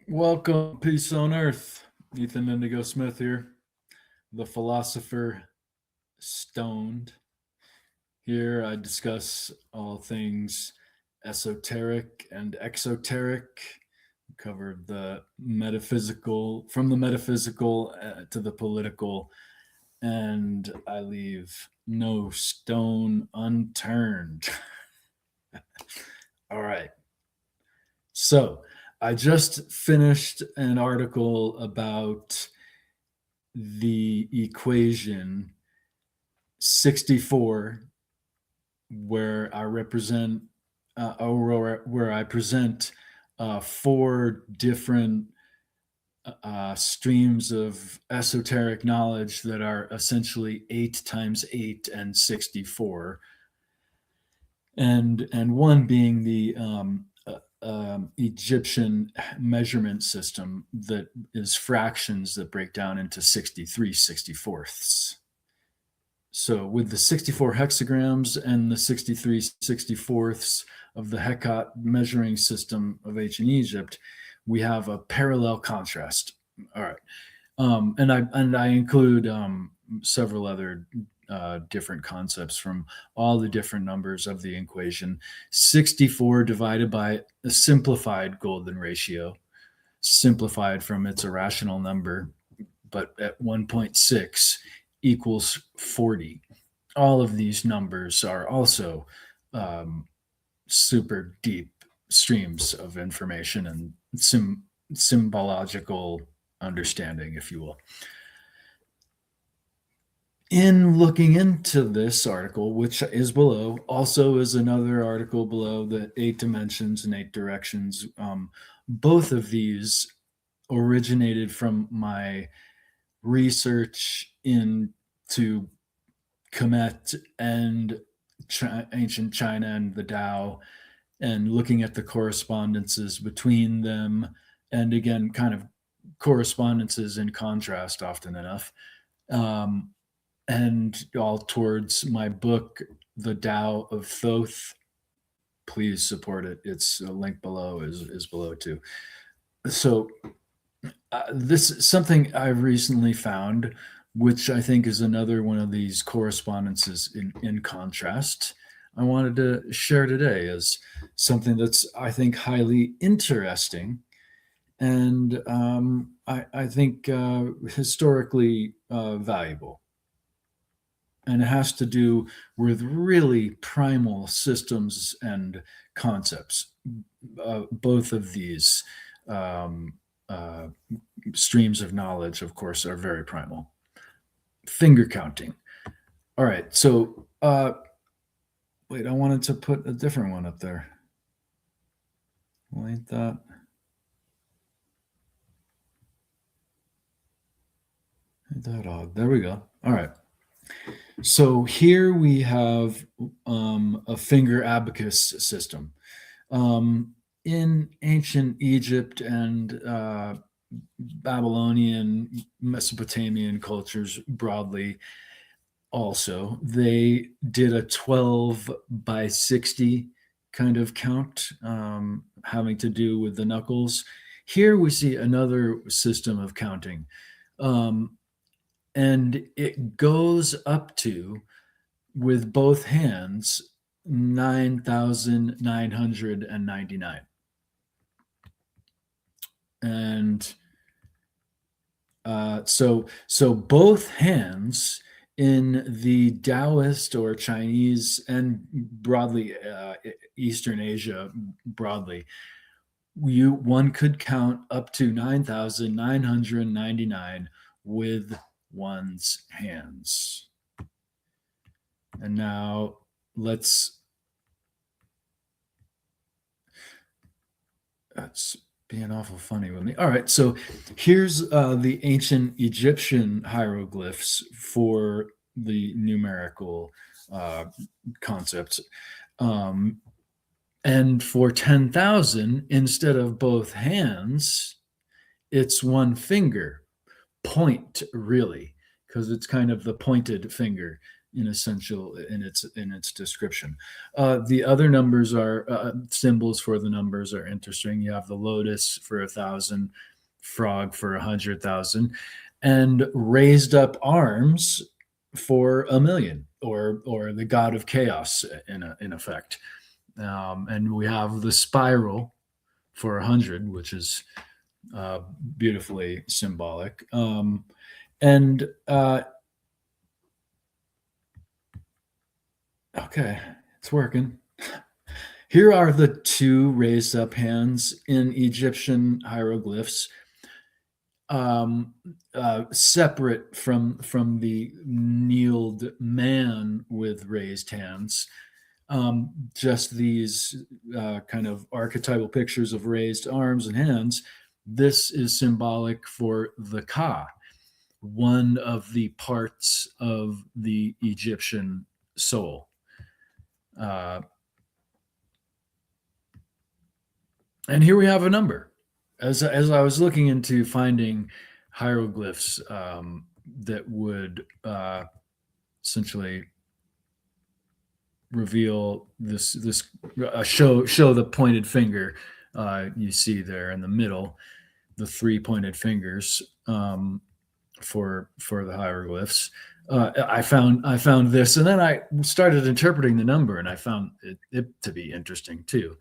Welcome, peace on earth. Ethan Indigo Smith here, the philosopher stoned. Here I discuss all things esoteric and exoteric. We covered the metaphysical, from the metaphysical to the political, and I leave no stone unturned. All right. So I just finished an article about the equation 64, where I represent, or where I present four different streams of esoteric knowledge that are essentially 8 times 8 and 64, and one being the Egyptian measurement system that is fractions that break down into 63 64ths. So with the 64 hexagrams and the 63 64ths of the Hecate measuring system of ancient Egypt, we have a parallel contrast. All right. And I include several other different concepts from all the different numbers of the equation. 64 divided by a simplified golden ratio, simplified from its irrational number, but at 1.6 equals 40. All of these numbers are also super deep streams of information and symbological understanding, if you will. In looking into this article, which is below, also is another article below, the 8 dimensions and 8 directions. Both of these originated from my research into Kemet and ancient China and the Tao, and looking at the correspondences between them, and again, kind of correspondences in contrast often enough. And all towards my book, The Tao of Thoth. Please support it. It's a link below is below too. So this is something I recently found, which I think is another one of these correspondences in contrast. I wanted to share today as something that's, I think, highly interesting, and I think historically valuable. And it has to do with really primal systems and concepts. Both of these streams of knowledge, of course, are very primal. Finger counting. All right, so wait, I wanted to put a different one up there. Well, ain't that? Ain't that odd? There we go. All right. So here we have a finger abacus system. In ancient Egypt and Babylonian, Mesopotamian cultures broadly, also, they did a 12 by 60 kind of count, having to do with the knuckles. Here we see another system of counting. And it goes up to, with both hands, 9,999. And so both hands in the Taoist or Chinese and broadly Eastern Asia broadly, one could count up to 9,999 with one's hands. And now that's being awful funny with me. All right, so here's the ancient Egyptian hieroglyphs for the numerical concepts. And for 10,000, instead of both hands, it's one finger. Point, really, because it's kind of the pointed finger. in essential in its description. The other numbers are symbols for the numbers are interesting. You have the lotus for 1,000, frog for 100,000, and raised up arms for 1,000,000, or the god of chaos in effect. And we have the spiral for 100, which is beautifully symbolic. And okay, it's working. Here are the two raised up hands in Egyptian hieroglyphs, separate from the kneeled man with raised hands. Just these kind of archetypal pictures of raised arms and hands. This is symbolic for the Ka, one of the parts of the Egyptian soul. And here we have a number. As I was looking into finding hieroglyphs that would essentially reveal this show the pointed finger you see there in the middle, the three pointed fingers for the hieroglyphs. I found this, and then I started interpreting the number, and I found it to be interesting too.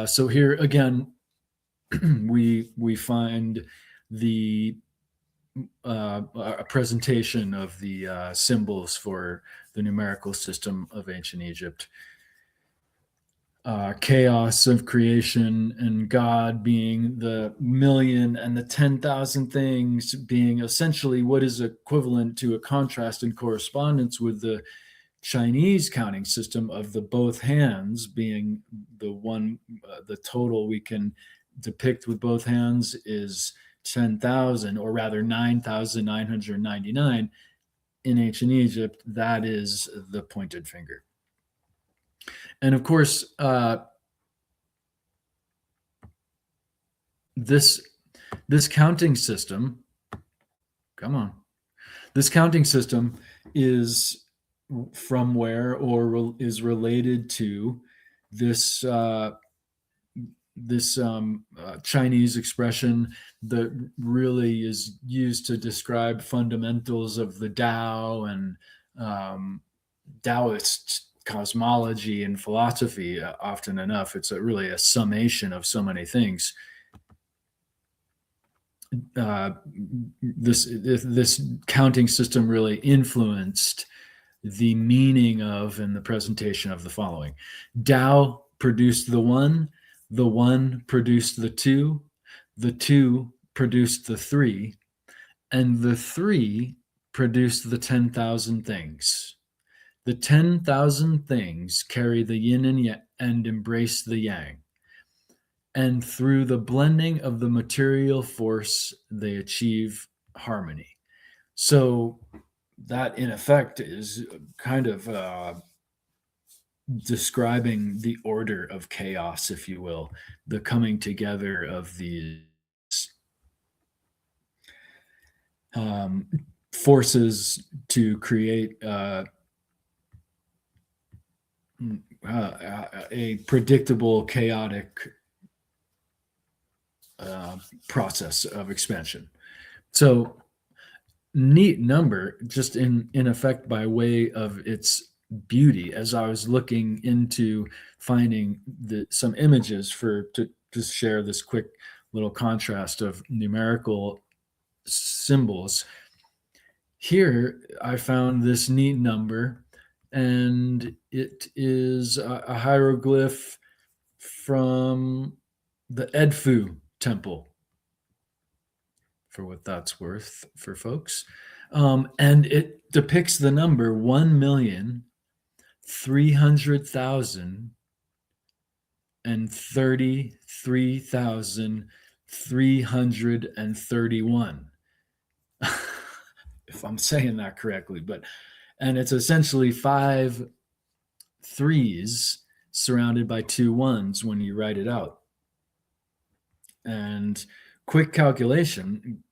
So here again, we find the a presentation of the symbols for the numerical system of ancient Egypt. Chaos of creation, and God being the 1,000,000 and the 10,000 things being essentially what is equivalent to a contrast and correspondence with the Chinese counting system of the both hands being the one, the total we can depict with both hands is 10,000, or rather 9,999. In ancient Egypt, that is the pointed finger. And of course, this counting system, this counting system is from where, or is related to this Chinese expression that really is used to describe fundamentals of the Tao and Taoist cosmology and philosophy. Often enough, it's really a summation of so many things. This counting system really influenced the meaning of and the presentation of the following. Tao produced the one produced the two produced the three, and the three produced the 10,000 things. The 10,000 things carry the yin and yang and embrace the yang. And through the blending of the material force, they achieve harmony. So that, in effect, is kind of describing the order of chaos, if you will, the coming together of these forces to create a predictable, chaotic process of expansion. So neat number, just in effect by way of its beauty. As I was looking into finding some images to just share this quick little contrast of numerical symbols, here I found this neat number, and it is a hieroglyph from the Edfu temple, for what that's worth for folks. And it depicts the number 1,333,331. If I'm saying that correctly, and it's essentially 5 threes surrounded by 2 ones when you write it out. And quick calculation,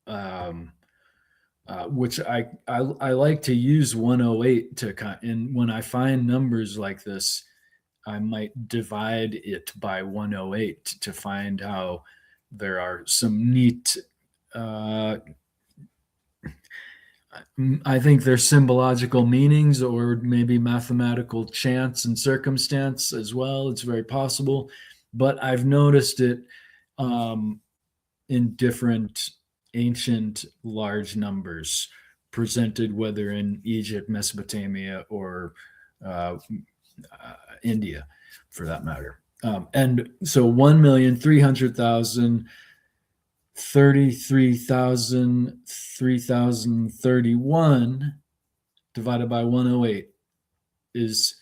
which I like to use 108 to and when I find numbers like this, I might divide it by 108 to find how there are some neat. Uh, I think there's symbological meanings or maybe mathematical chance and circumstance as well. It's very possible, but I've noticed it um, in different ancient large numbers presented, whether in Egypt, Mesopotamia, or India, for that matter. And so 1,300,000, 33,000, 3,031 divided by 108 is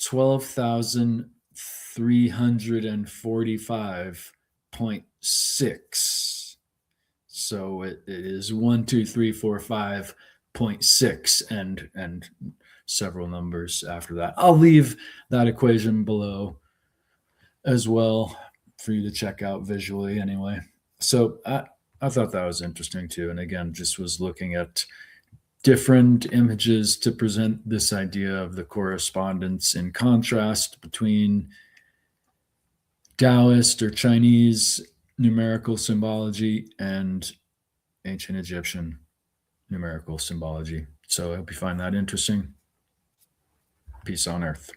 12,345.6. So it is 1, 2, 3, 4, 5.6 and several numbers after that. I'll leave that equation below as well for you to check out visually anyway. So I thought that was interesting too. And again, just was looking at different images to present this idea of the correspondence in contrast between Taoist or Chinese numerical symbology and ancient Egyptian numerical symbology. So I hope you find that interesting. Peace on earth.